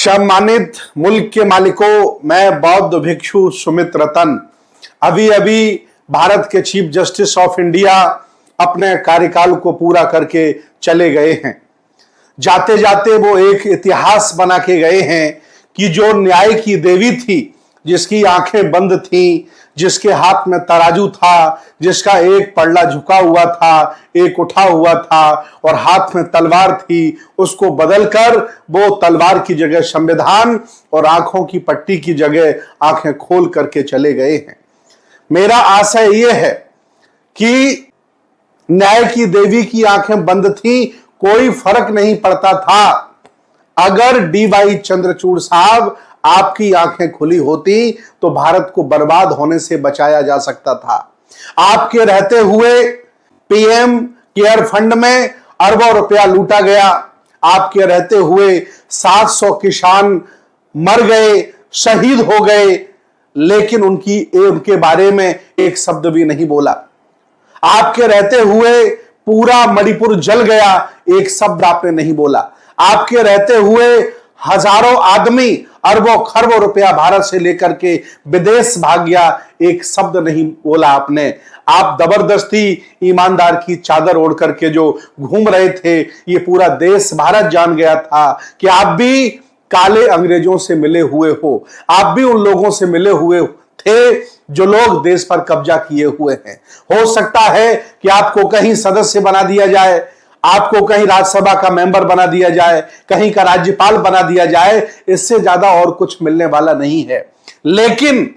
सम्मानित मुल्क के मालिकों, मैं बौद्ध भिक्षु सुमित रतन अभी अभी भारत के चीफ जस्टिस ऑफ इंडिया अपने कार्यकाल को पूरा करके चले गए हैं। जाते जाते वो एक इतिहास बना के गए हैं कि जो न्याय की देवी थी, जिसकी आंखें बंद थीं, जिसके हाथ में तराजू था, जिसका एक पल्ला झुका हुआ था, एक उठा हुआ था और हाथ में तलवार थी, उसको बदलकर वो तलवार की जगह संविधान और आंखों की पट्टी की जगह आंखें खोल करके चले गए हैं। मेरा आशय यह है कि न्याय की देवी की आंखें बंद थी, कोई फर्क नहीं पड़ता था। अगर डी.वाई. चंद्रचूड़ साहब आपकी आंखें खुली होती तो भारत को बर्बाद होने से बचाया जा सकता था। आपके रहते हुए पीएम केयर फंड में अरबों रुपया लूटा गया। आपके रहते हुए 700 किसान मर गए, शहीद हो गए, लेकिन उनके बारे में एक शब्द भी नहीं बोला। आपके रहते हुए पूरा मणिपुर जल गया, एक शब्द आपने नहीं बोला। आपके रहते हुए हजारों आदमी अरबों खरबों रुपया भारत से लेकर के विदेश भाग गया, एक शब्द नहीं बोला आपने। आप जबरदस्ती ईमानदार की चादर ओढ़ करके जो घूम रहे थे, ये पूरा देश भारत जान गया था कि आप भी काले अंग्रेजों से मिले हुए हो, आप भी उन लोगों से मिले हुए थे जो लोग देश पर कब्जा किए हुए हैं। हो सकता है कि आपको कहीं सदस्य बना दिया जाए, आपको कहीं राज्यसभा का मेंबर बना दिया जाए, कहीं का राज्यपाल बना दिया जाए, इससे ज्यादा और कुछ मिलने वाला नहीं है। लेकिन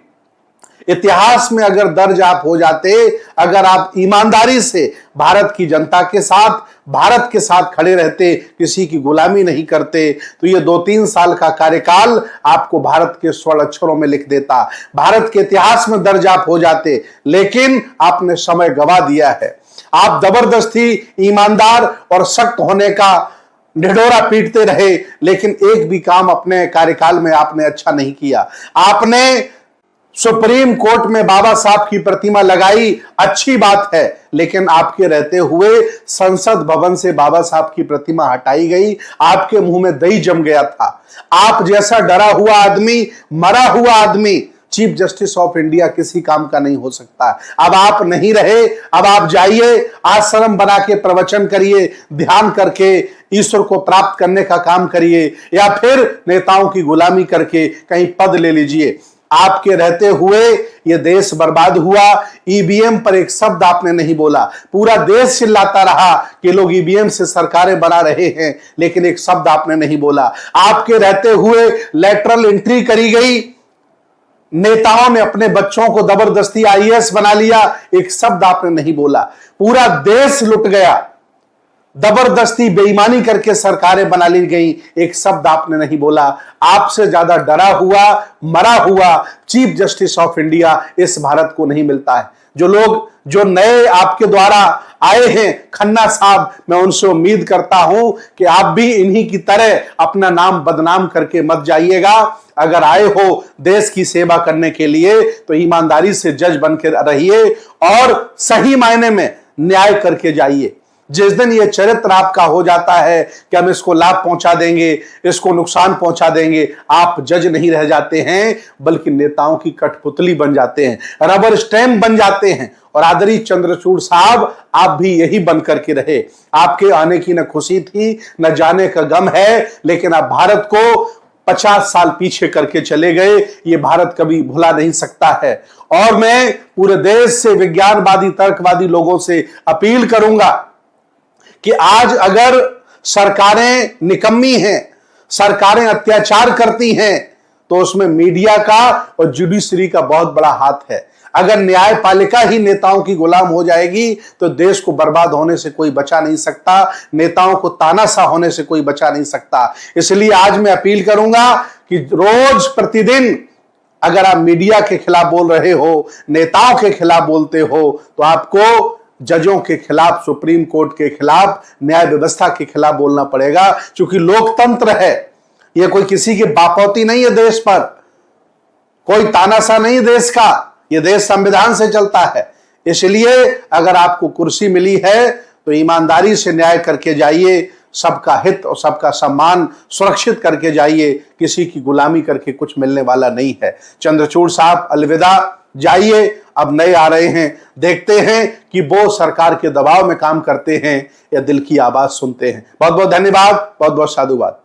इतिहास में अगर दर्ज आप हो जाते, अगर आप ईमानदारी से भारत की जनता के साथ, भारत के साथ खड़े रहते, किसी की गुलामी नहीं करते, तो ये 2-3 साल का कार्यकाल आपको भारत के स्वर्ण अक्षरों में लिख देता, भारत के इतिहास में दर्ज आप हो जाते। लेकिन आपने समय गवा दिया है। आप जबरदस्ती ईमानदार और सख्त होने का ढिढोरा पीटते रहे, लेकिन एक भी काम अपने कार्यकाल में आपने अच्छा नहीं किया। आपने सुप्रीम कोर्ट में बाबा साहब की प्रतिमा लगाई, अच्छी बात है, लेकिन आपके रहते हुए संसद भवन से बाबा साहब की प्रतिमा हटाई गई, आपके मुंह में दही जम गया था। आप जैसा डरा हुआ आदमी, मरा हुआ आदमी चीफ जस्टिस ऑफ इंडिया किसी काम का नहीं हो सकता। अब आप नहीं रहे, अब आप जाइए, आश्रम बना के प्रवचन करिए, ध्यान करके ईश्वर को प्राप्त करने का काम करिए, या फिर नेताओं की गुलामी करके कहीं पद ले लीजिए। आपके रहते हुए यह देश बर्बाद हुआ। ईवीएम पर एक शब्द आपने नहीं बोला। पूरा देश चिल्लाता रहा कि लोग ईवीएम से सरकारें बना रहे हैं, लेकिन एक शब्द आपने नहीं बोला। आपके रहते हुए लैटरल एंट्री करी गई, नेताओं ने अपने बच्चों को जबरदस्ती आईएएस बना लिया, एक शब्द आपने नहीं बोला। पूरा देश लुट गया, जबरदस्ती बेईमानी करके सरकारें बना ली गई, एक शब्द आपने नहीं बोला। आपसे ज्यादा डरा हुआ, मरा हुआ चीफ जस्टिस ऑफ इंडिया इस भारत को नहीं मिलता है। जो नए आपके द्वारा आए हैं खन्ना साहब, मैं उनसे उम्मीद करता हूं कि आप भी इन्हीं की तरह अपना नाम बदनाम करके मत जाइएगा। अगर आए हो देश की सेवा करने के लिए तो ईमानदारी से जज बन के रहिए और सही मायने में न्याय करके जाइए। जिस दिन ये चरित्र आपका हो जाता है कि हम इसको लाभ पहुंचा देंगे, इसको नुकसान पहुंचा देंगे, आप जज नहीं रह जाते हैं, बल्कि नेताओं की कठपुतली बन जाते हैं, रबर स्टैम्प बन जाते हैं। और आदरणीय चंद्रचूड़ साहब, आप भी यही बन करके रहे। आपके आने की न खुशी थी, न जाने का गम है, लेकिन आप भारत को 50 साल पीछे करके चले गए। ये भारत कभी भुला नहीं सकता है। और मैं पूरे देश से विज्ञानवादी, तर्कवादी लोगों से अपील करूंगा कि आज अगर सरकारें निकम्मी हैं, सरकारें अत्याचार करती हैं, तो उसमें मीडिया का और जुडिशरी का बहुत बड़ा हाथ है। अगर न्यायपालिका ही नेताओं की गुलाम हो जाएगी तो देश को बर्बाद होने से कोई बचा नहीं सकता, नेताओं को तानाशाह होने से कोई बचा नहीं सकता। इसलिए आज मैं अपील करूंगा कि रोज प्रतिदिन अगर आप मीडिया के खिलाफ बोल रहे हो, नेताओं के खिलाफ बोलते हो, तो आपको जजों के खिलाफ, सुप्रीम कोर्ट के खिलाफ, न्याय व्यवस्था के खिलाफ बोलना पड़ेगा। क्योंकि लोकतंत्र है, यह कोई किसी की बापौती नहीं है, देश पर कोई तानाशाह नहीं देश का, यह देश संविधान से चलता है। इसलिए अगर आपको कुर्सी मिली है तो ईमानदारी से न्याय करके जाइए, सबका हित और सबका सम्मान सुरक्षित करके जाइए। किसी की गुलामी करके कुछ मिलने वाला नहीं है। चंद्रचूड़ साहब अलविदा, जाइए, अब नए आ रहे हैं, देखते हैं कि वो सरकार के दबाव में काम करते हैं या दिल की आवाज सुनते हैं। बहुत बहुत धन्यवाद, बहुत बहुत साधुवाद।